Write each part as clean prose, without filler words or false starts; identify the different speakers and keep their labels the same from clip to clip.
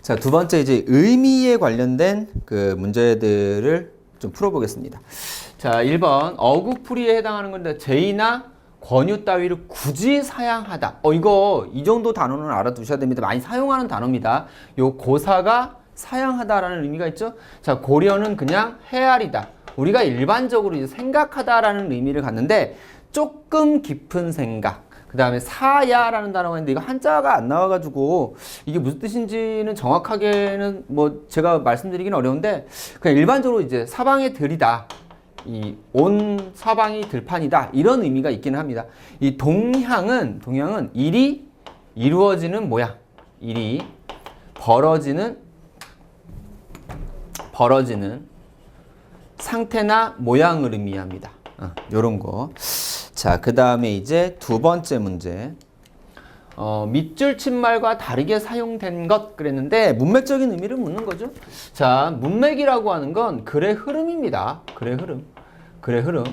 Speaker 1: 자, 두 번째 이제 의미에 관련된 그 문제들을 좀 풀어보겠습니다. 자, 1번 어구풀이에 해당하는 건데 제의나 권유 따위를 굳이 사양하다. 이거 이 정도 단어는 알아두셔야 됩니다. 많이 사용하는 단어입니다. 요 고사가 사양하다라는 의미가 있죠. 자, 고려는 그냥 헤아리다. 우리가 일반적으로 이제 생각하다라는 의미를 갖는데 조금 깊은 생각. 그 다음에 사야라는 단어가 있는데 이거 한자가 안 나와가지고 이게 무슨 뜻인지는 정확하게는 뭐 제가 말씀드리기는 어려운데 그냥 일반적으로 이제 사방에 들이다. 이 온 사방이 들판이다. 이런 의미가 있기는 합니다. 이 동향은 일이 이루어지는 모양. 일이 벌어지는 상태나 모양을 의미합니다. 요런 거. 자, 그 다음에 이제 두 번째 문제. 밑줄 침말과 다르게 사용된 것 그랬는데 문맥적인 의미를 묻는 거죠. 자, 문맥이라고 하는 건 글의 흐름입니다. 글의 흐름.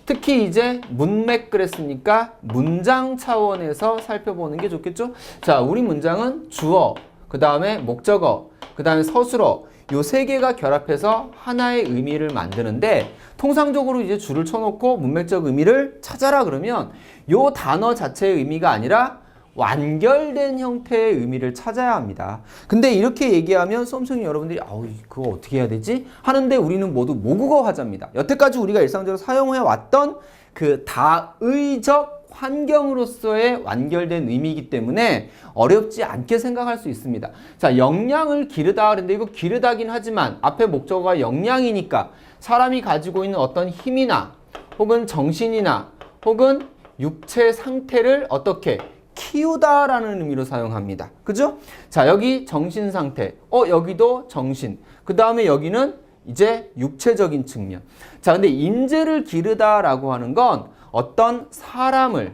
Speaker 1: 특히 이제 문맥 그랬으니까 문장 차원에서 살펴보는 게 좋겠죠. 자, 우리 문장은 주어, 그 다음에 목적어, 그 다음에 서술어 요 세 개가 결합해서 하나의 의미를 만드는데 통상적으로 이제 줄을 쳐놓고 문맥적 의미를 찾아라 그러면 요 단어 자체의 의미가 아니라 완결된 형태의 의미를 찾아야 합니다. 근데 이렇게 얘기하면 수험생 여러분들이 그거 어떻게 해야 되지? 하는데 우리는 모두 모국어 화자입니다. 여태까지 우리가 일상적으로 사용해 왔던 그 다의적 환경으로서의 완결된 의미이기 때문에 어렵지 않게 생각할 수 있습니다. 자, 역량을 기르다 그런데 이거 기르다긴 하지만 앞에 목적어가 역량이니까 사람이 가지고 있는 어떤 힘이나 혹은 정신이나 혹은 육체 상태를 어떻게 키우다라는 의미로 사용합니다. 그죠? 자, 여기 정신 상태. 여기도 정신. 그 다음에 여기는 이제 육체적인 측면. 자, 근데 인재를 기르다라고 하는 건 어떤 사람을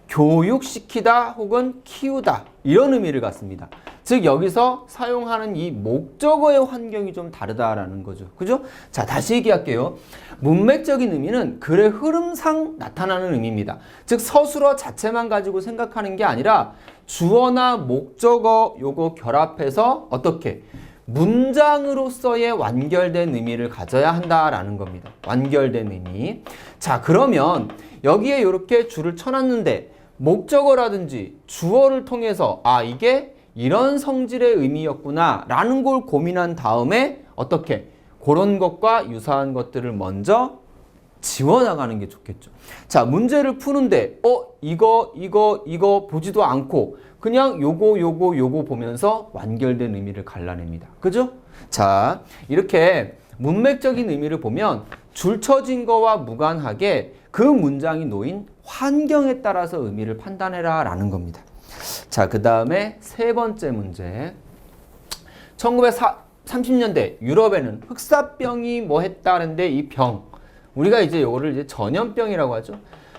Speaker 1: 교육시키다 혹은 키우다 이런 의미를 갖습니다. 즉 여기서 사용하는 이 목적어의 환경이 좀 다르다라는 거죠. 그죠? 자, 다시 얘기할게요. 문맥적인 의미는 글의 흐름상 나타나는 의미입니다. 즉 서술어 자체만 가지고 생각하는 게 아니라 주어나 목적어 요거 결합해서 어떻게 문장으로서의 완결된 의미를 가져야 한다라는 겁니다. 완결된 의미. 자, 그러면 여기에 이렇게 줄을 쳐놨는데 목적어라든지 주어를 통해서 이게 이런 성질의 의미였구나 라는 걸 고민한 다음에 어떻게 그런 것과 유사한 것들을 먼저 지워나가는 게 좋겠죠. 자, 문제를 푸는데 이거 보지도 않고 그냥 요거 보면서 완결된 의미를 갈라냅니다. 그죠? 자, 이렇게 문맥적인 의미를 보면 줄 쳐진 거와 무관하게 그 문장이 놓인 환경에 따라서 의미를 판단해라 라는 겁니다. 자, 그 다음에 세 번째 문제. 1930년대 유럽에는 흑사병이 뭐 했다는데 이 병. 우리가 이제 요거를 이제 전염병이라고 하죠.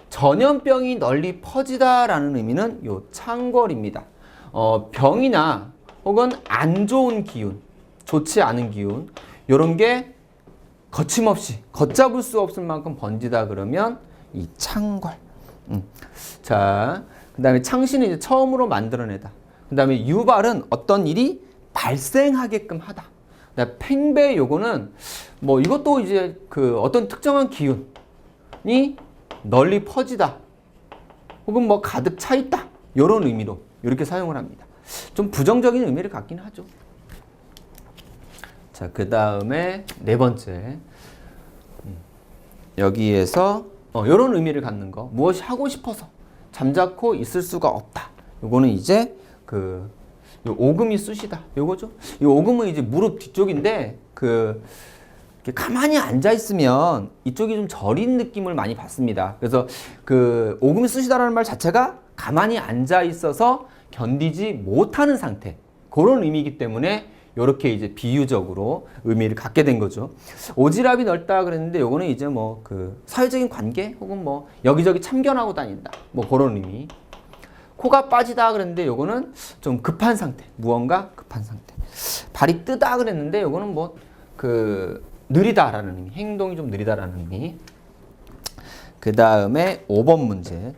Speaker 1: 전염병이 널리 퍼지다라는 의미는 요 창궐입니다. 병이나 혹은 안 좋은 기운, 좋지 않은 기운, 요런 게 거침없이 걷잡을 수 없을 만큼 번지다 그러면 이 창궐. 자, 그 다음에 창신은 이제 처음으로 만들어내다. 그 다음에 유발은 어떤 일이 발생하게끔 하다. 그다음에 팽배 요거는 뭐 이것도 이제 그 어떤 특정한 기운이 널리 퍼지다. 혹은 뭐 가득 차 있다. 이런 의미로 이렇게 사용을 합니다. 좀 부정적인 의미를 갖긴 하죠. 자, 그 다음에 네 번째. 여기에서 이런 의미를 갖는 거. 무엇이 하고 싶어서 잠자코 있을 수가 없다. 요거는 이제 요 오금이 쑤시다. 요거죠. 이 오금은 이제 무릎 뒤쪽인데 이렇게 가만히 앉아 있으면 이쪽이 좀 저린 느낌을 많이 받습니다. 그래서 오금이 쑤시다라는 말 자체가 가만히 앉아 있어서 견디지 못하는 상태. 그런 의미이기 때문에 이렇게 이제 비유적으로 의미를 갖게 된 거죠. 오지랖이 넓다 그랬는데 요거는 이제 뭐 사회적인 관계 혹은 뭐 여기저기 참견하고 다닌다. 뭐 그런 의미. 코가 빠지다 그랬는데 요거는 좀 급한 상태. 무언가 급한 상태. 발이 뜨다 그랬는데 요거는 뭐 느리다라는 의미. 행동이 좀 느리다라는 의미. 그 다음에 5번 문제.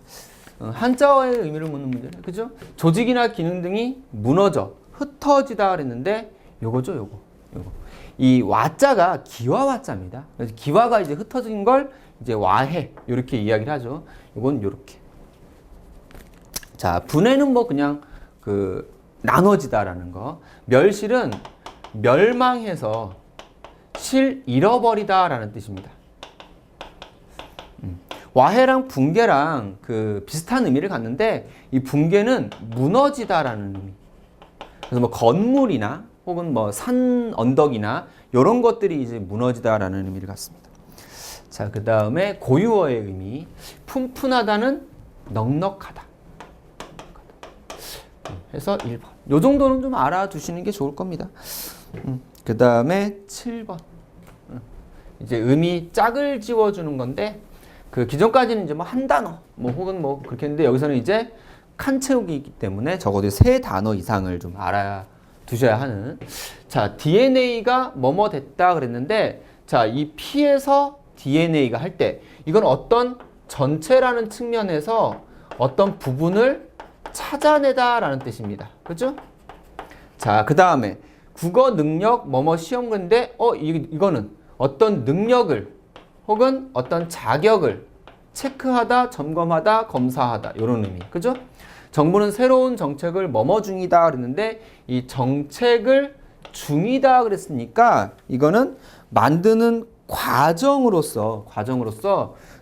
Speaker 1: 한자어의 의미를 묻는 문제네. 그죠? 조직이나 기능 등이 무너져 흩어지다 그랬는데 요거죠, 요거. 이 와자가 기와 와자입니다. 그래서 기와가 이제 흩어진 걸 이제 와해 이렇게 이야기를 하죠. 요건 요렇게. 자, 분해는 뭐 그냥 그 나눠지다라는 거. 멸실은 멸망해서 실 잃어버리다라는 뜻입니다. 와해랑 붕괴랑 그 비슷한 의미를 갖는데 이 붕괴는 무너지다라는 의미. 그래서 뭐 건물이나 혹은 뭐 산 언덕이나 이런 것들이 이제 무너지다라는 의미를 갖습니다. 자, 그 다음에 고유어의 의미. 푼푼하다는 넉넉하다. 해서 1번. 요 정도는 좀 알아두시는 게 좋을 겁니다. 그 다음에 7번. 이제 의미 짝을 지워주는 건데 그 기존까지는 이제 뭐 한 단어 뭐 혹은 뭐 그렇게 했는데 여기서는 이제 칸 채우기이기 때문에 적어도 3단어 이상을 좀 알아두셔야 하는. 자, DNA가 뭐뭐 됐다 그랬는데 자, 이 P에서 DNA가 할 때 이건 어떤 전체라는 측면에서 어떤 부분을 찾아내다라는 뜻입니다. 그죠? 자, 그 다음에 국어 능력 뭐뭐 시험근데 이거는 어떤 능력을 혹은 어떤 자격을 체크하다, 점검하다, 검사하다 이런 의미. 그죠? 정부는 새로운 정책을 뭐뭐 중이다 그랬는데 이 정책을 중이다 그랬으니까 이거는 만드는 과정으로서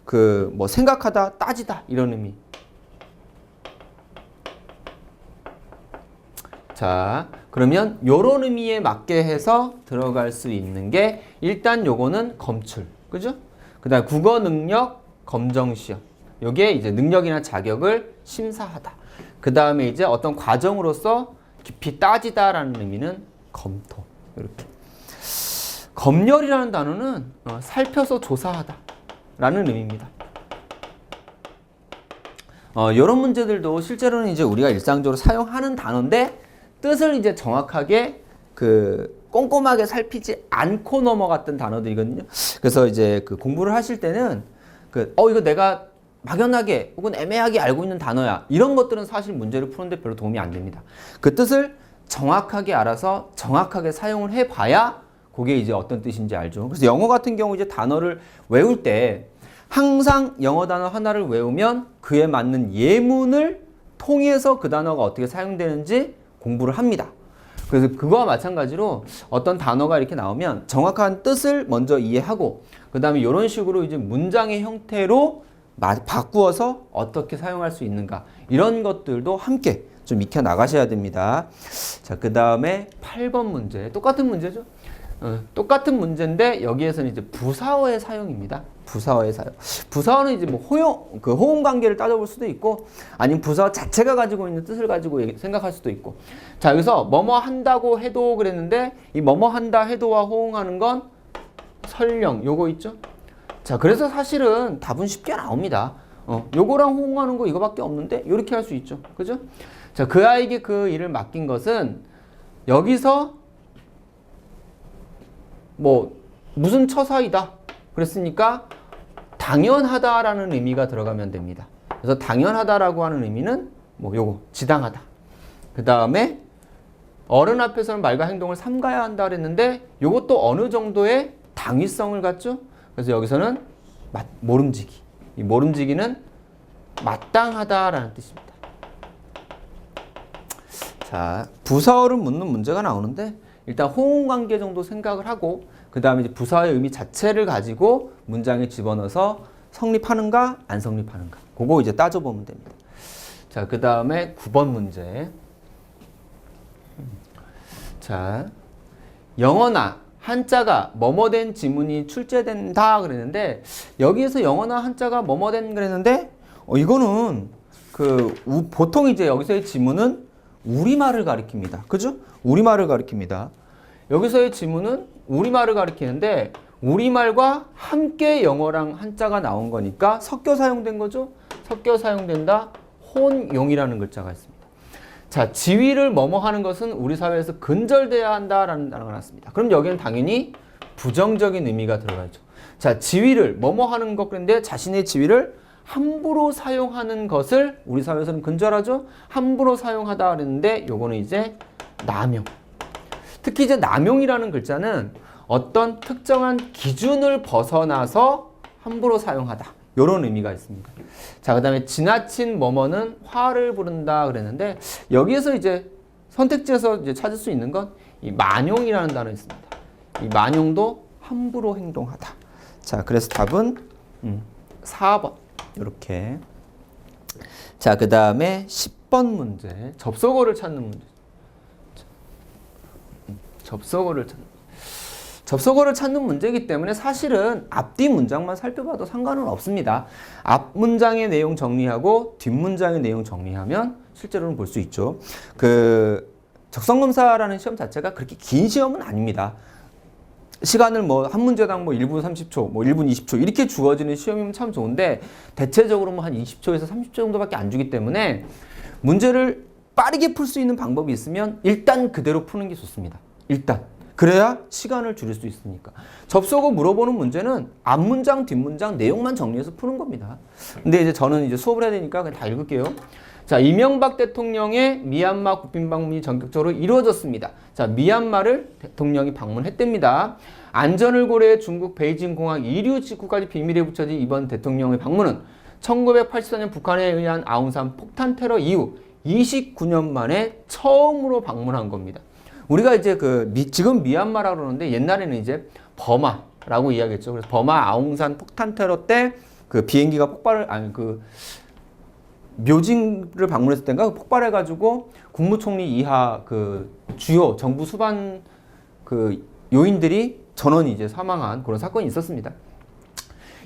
Speaker 1: 그 뭐 생각하다, 따지다 이런 의미. 자, 그러면 요런 의미에 맞게 해서 들어갈 수 있는 게 일단 요거는 검출. 그죠? 그 다음 국어 능력 검정 시험. 요게 이제 능력이나 자격을 심사하다. 그 다음에 이제 어떤 과정으로서 깊이 따지다라는 의미는 검토. 이렇게. 검열이라는 단어는 살펴서 조사하다 라는 의미입니다. 이런 문제들도 실제로는 이제 우리가 일상적으로 사용하는 단어인데 뜻을 이제 정확하게 꼼꼼하게 살피지 않고 넘어갔던 단어들이거든요. 그래서 이제 그 공부를 하실 때는 이거 내가 막연하게 혹은 애매하게 알고 있는 단어야. 이런 것들은 사실 문제를 푸는데 별로 도움이 안 됩니다. 그 뜻을 정확하게 알아서 정확하게 사용을 해봐야 그게 이제 어떤 뜻인지 알죠. 그래서 영어 같은 경우 이제 단어를 외울 때 항상 영어 단어 하나를 외우면 그에 맞는 예문을 통해서 그 단어가 어떻게 사용되는지 공부를 합니다. 그래서 그거와 마찬가지로 어떤 단어가 이렇게 나오면 정확한 뜻을 먼저 이해하고 그 다음에 이런 식으로 이제 문장의 형태로 바꾸어서 어떻게 사용할 수 있는가 이런 것들도 함께 좀 익혀 나가셔야 됩니다. 자, 그 다음에 8번 문제 똑같은 문제죠. 똑같은 문제인데 여기에서는 이제 부사어의 사용입니다. 부사어의 사용. 부사어는 이제 뭐 호응 관계를 따져볼 수도 있고 아니면 부사어 자체가 가지고 있는 뜻을 가지고 생각할 수도 있고. 자, 여기서 뭐뭐 한다고 해도 그랬는데 이 뭐뭐 한다 해도와 호응하는 건 설령 요거 있죠. 자, 그래서 사실은 답은 쉽게 나옵니다. 요거랑 호응하는 거 이거밖에 없는데 이렇게 할 수 있죠. 그죠? 자, 그 아이에게 그 일을 맡긴 것은 여기서 뭐 무슨 처사이다 그랬으니까 당연하다라는 의미가 들어가면 됩니다. 그래서 당연하다라고 하는 의미는 뭐 요거 지당하다. 그 다음에 어른 앞에서는 말과 행동을 삼가야 한다 그랬는데 요것도 어느 정도의 당위성을 갖죠. 그래서 여기서는 모름지기. 이 모름지기는 마땅하다라는 뜻입니다. 자, 부사어를 묻는 문제가 나오는데 일단 호응 관계 정도 생각을 하고 그 다음에 이제 부사의 의미 자체를 가지고 문장에 집어넣어서 성립하는가 안 성립하는가 그거 이제 따져보면 됩니다. 자, 그 다음에 9번 문제. 자, 영어나 한자가 뭐뭐된 지문이 출제된다 그랬는데 여기에서 영어나 한자가 뭐뭐된 그랬는데 이거는 보통 이제 여기서의 지문은 우리말을 가리킵니다. 그죠? 우리말을 가리킵니다. 여기서의 지문은 우리말을 가리키는데 우리말과 함께 영어랑 한자가 나온 거니까 섞여 사용된 거죠. 섞여 사용된다. 혼용이라는 글자가 있습니다. 자, 지위를 뭐뭐 하는 것은 우리 사회에서 근절돼야 한다라는 단어가 나왔습니다. 그럼 여기는 당연히 부정적인 의미가 들어가죠. 자, 지위를 뭐뭐 하는 것 그런데 자신의 지위를 함부로 사용하는 것을 우리 사회에서는 근절하죠. 함부로 사용하다 그랬는데 요거는 이제 남용. 특히 이제 남용이라는 글자는 어떤 특정한 기준을 벗어나서 함부로 사용하다. 이런 의미가 있습니다. 자, 그 다음에 지나친 뭐뭐는 화를 부른다 그랬는데 여기에서 이제 선택지에서 이제 찾을 수 있는 건 이 만용이라는 단어 있습니다. 이 만용도 함부로 행동하다. 자, 그래서 답은 4번. 이렇게. 자, 그 다음에 10번 문제. 접속어를 찾는 문제. 접속어를 찾는 문제이기 때문에 사실은 앞뒤 문장만 살펴봐도 상관은 없습니다. 앞 문장의 내용 정리하고 뒷 문장의 내용 정리하면 실제로는 볼 수 있죠. 그 적성검사라는 시험 자체가 그렇게 긴 시험은 아닙니다. 시간을 뭐 한 문제당 뭐 1분 30초, 뭐 1분 20초 이렇게 주어지는 시험이면 참 좋은데 대체적으로 뭐 한 20초에서 30초 정도밖에 안 주기 때문에 문제를 빠르게 풀 수 있는 방법이 있으면 일단 그대로 푸는 게 좋습니다. 일단. 그래야 시간을 줄일 수 있으니까. 접속어 물어보는 문제는 앞문장, 뒷문장 내용만 정리해서 푸는 겁니다. 근데 이제 저는 이제 수업을 해야 되니까 그냥 다 읽을게요. 자, 이명박 대통령의 미얀마 국빈 방문이 전격적으로 이루어졌습니다. 자, 미얀마를 대통령이 방문했답니다. 안전을 고려해 중국 베이징 공항 이류 직구까지 비밀에 붙여진 이번 대통령의 방문은 1984년 북한에 의한 아웅산 폭탄 테러 이후 29년 만에 처음으로 방문한 겁니다. 우리가 이제 지금 미얀마라고 그러는데 옛날에는 이제 버마라고 이야기했죠. 그래서 버마 아웅산 폭탄 테러 때 그 비행기가 묘진을 방문했을 때인가 폭발해가지고 국무총리 이하 그 주요 정부 수반 그 요인들이 전원이 이제 사망한 그런 사건이 있었습니다.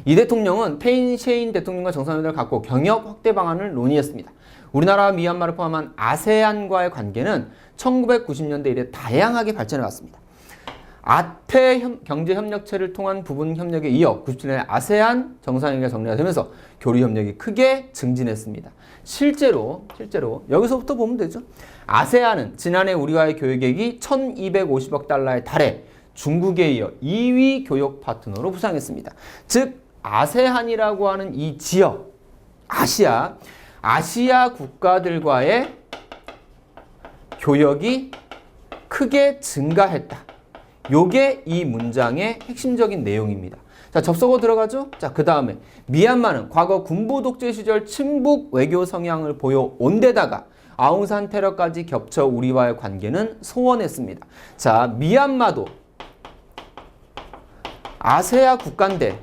Speaker 1: 이 대통령은 테인 셰인 대통령과 정상회담을 갖고 경협 확대 방안을 논의했습니다. 우리나라와 미얀마를 포함한 아세안과의 관계는 1990년대 이래 다양하게 발전해 왔습니다. 아태 경제협력체를 통한 부분 협력에 이어 97년에 아세안 정상회의가 정리가 되면서 교류 협력이 크게 증진했습니다. 실제로 여기서부터 보면 되죠. 아세안은 지난해 우리와의 교역액이 1250억 달러에 달해 중국에 이어 2위 교역 파트너로 부상했습니다. 즉 아세안이라고 하는 이 지역, 아시아 국가들과의 교역이 크게 증가했다. 요게 이 문장의 핵심적인 내용입니다. 자, 접속어 들어가죠? 자, 그 다음에 미얀마는 과거 군부 독재 시절 친북 외교 성향을 보여온 데다가 아웅산 테러까지 겹쳐 우리와의 관계는 소원했습니다. 자, 미얀마도 아세아 국가인데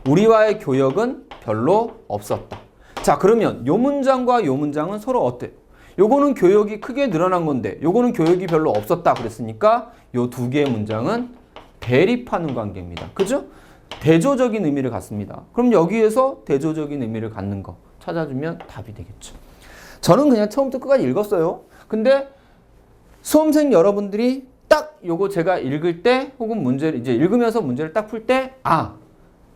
Speaker 1: 우리와의 교역은 별로 없었다. 자, 그러면 요 문장과 요 문장은 서로 어때요? 요거는 교역이 크게 늘어난 건데 요거는 교역이 별로 없었다 그랬으니까 요 두 개의 문장은 대립하는 관계입니다. 그죠? 대조적인 의미를 갖습니다. 그럼 여기에서 대조적인 의미를 갖는 거 찾아주면 답이 되겠죠. 저는 그냥 처음부터 끝까지 읽었어요. 근데 수험생 여러분들이 딱 요거 제가 읽을 때 혹은 문제를 이제 읽으면서 문제를 딱 풀 때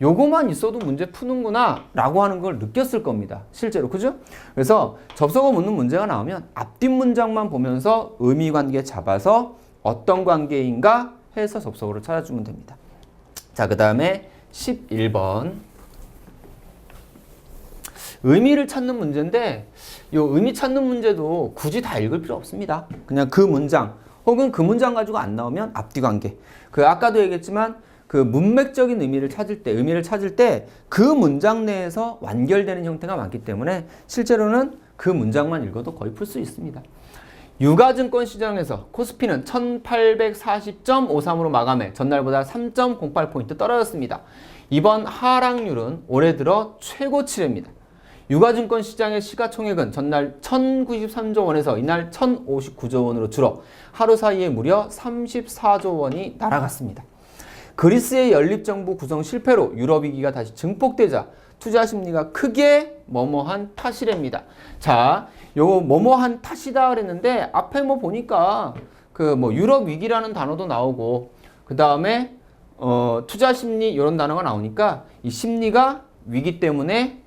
Speaker 1: 요거만 있어도 문제 푸는구나 라고 하는 걸 느꼈을 겁니다. 실제로. 그죠? 그래서 접속어 묻는 문제가 나오면 앞뒷 문장만 보면서 의미 관계 잡아서 어떤 관계인가 해서 접속어를 찾아주면 됩니다. 자, 그 다음에 11번. 의미를 찾는 문제인데 요 의미 찾는 문제도 굳이 다 읽을 필요 없습니다. 그냥 그 문장 혹은 그 문장 가지고 안 나오면 앞뒤 관계. 아까도 얘기했지만 그 문맥적인 의미를 찾을 때 그 문장 내에서 완결되는 형태가 많기 때문에 실제로는 그 문장만 읽어도 거의 풀 수 있습니다. 유가증권 시장에서 코스피는 1840.53으로 마감해 전날보다 3.08포인트 떨어졌습니다. 이번 하락률은 올해 들어 최고치랍니다. 유가증권 시장의 시가총액은 전날 1093조 원에서 이날 1059조 원으로 줄어 하루 사이에 무려 34조 원이 날아갔습니다. 그리스의 연립정부 구성 실패로 유럽 위기가 다시 증폭되자 투자 심리가 크게 뭐뭐한 탓이랍니다. 자, 요거 뭐뭐한 탓이다 그랬는데 앞에 뭐 보니까 유럽 위기라는 단어도 나오고 그 다음에 투자 심리 이런 단어가 나오니까 이 심리가 위기 때문에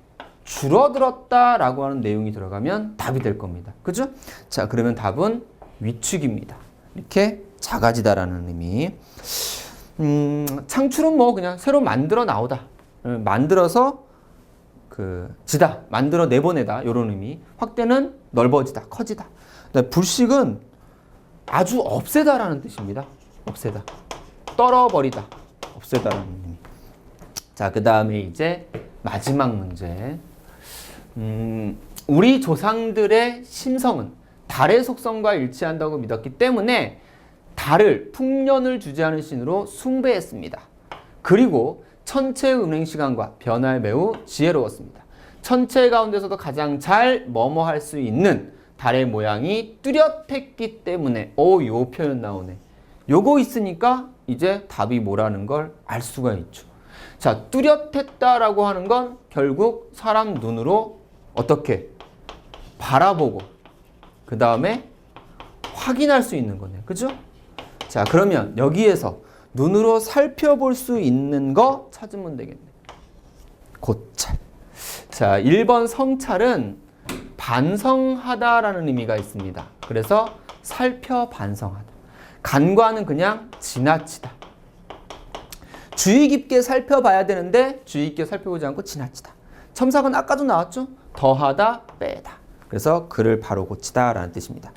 Speaker 1: 줄어들었다라고 하는 내용이 들어가면 답이 될 겁니다. 그죠? 자, 그러면 답은 위축입니다. 이렇게 작아지다라는 의미. 창출은 뭐 그냥 새로 만들어 나오다. 만들어서 만들어 내보내다. 이런 의미. 확대는 넓어지다, 커지다. 불식은 아주 없애다라는 뜻입니다. 없애다. 떨어버리다. 없애다라는 의미. 자, 그 다음에 이제 마지막 문제. 우리 조상들의 심성은 달의 속성과 일치한다고 믿었기 때문에 달을 풍년을 주재하는 신으로 숭배했습니다. 그리고 천체의 운행시간과 변화에 매우 지혜로웠습니다. 천체 가운데서도 가장 잘 뭐뭐할 수 있는 달의 모양이 뚜렷했기 때문에 요 표현 나오네. 요거 있으니까 이제 답이 뭐라는 걸 알 수가 있죠. 자, 뚜렷했다라고 하는 건 결국 사람 눈으로 어떻게 바라보고 그 다음에 확인할 수 있는 거네. 그죠? 자, 그러면 여기에서 눈으로 살펴볼 수 있는 거 찾으면 되겠네. 고찰. 자, 1번 성찰은 반성하다라는 의미가 있습니다. 그래서 살펴 반성하다. 간과는 그냥 지나치다. 주의 깊게 살펴봐야 되는데 주의 깊게 살펴보지 않고 지나치다. 첨삭은 아까도 나왔죠? 더하다, 빼다. 그래서 글을 바로 고치다 라는 뜻입니다.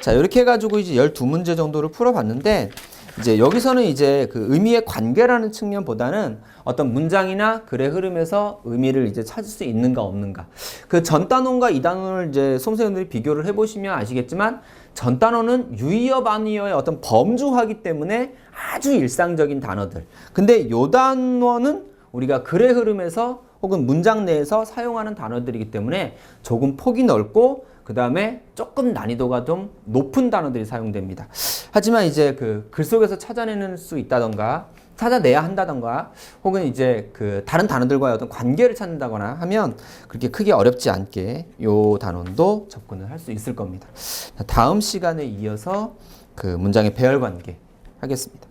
Speaker 1: 자, 이렇게 해가지고 이제 12문제 정도를 풀어봤는데 이제 여기서는 이제 그 의미의 관계라는 측면보다는 어떤 문장이나 글의 흐름에서 의미를 이제 찾을 수 있는가 없는가. 그 전 단원과 이 단원을 이제 수험생들이 비교를 해보시면 아시겠지만 전 단원은 유의어 반의어의 어떤 범주화기 때문에 아주 일상적인 단어들. 근데 요 단원은 우리가 글의 흐름에서 혹은 문장 내에서 사용하는 단어들이기 때문에 조금 폭이 넓고 그 다음에 조금 난이도가 좀 높은 단어들이 사용됩니다. 하지만 이제 그 글 속에서 찾아내는 수 있다던가 찾아내야 한다던가 혹은 이제 그 다른 단어들과의 어떤 관계를 찾는다거나 하면 그렇게 크게 어렵지 않게 요 단원도 접근을 할 수 있을 겁니다. 다음 시간에 이어서 그 문장의 배열 관계 하겠습니다.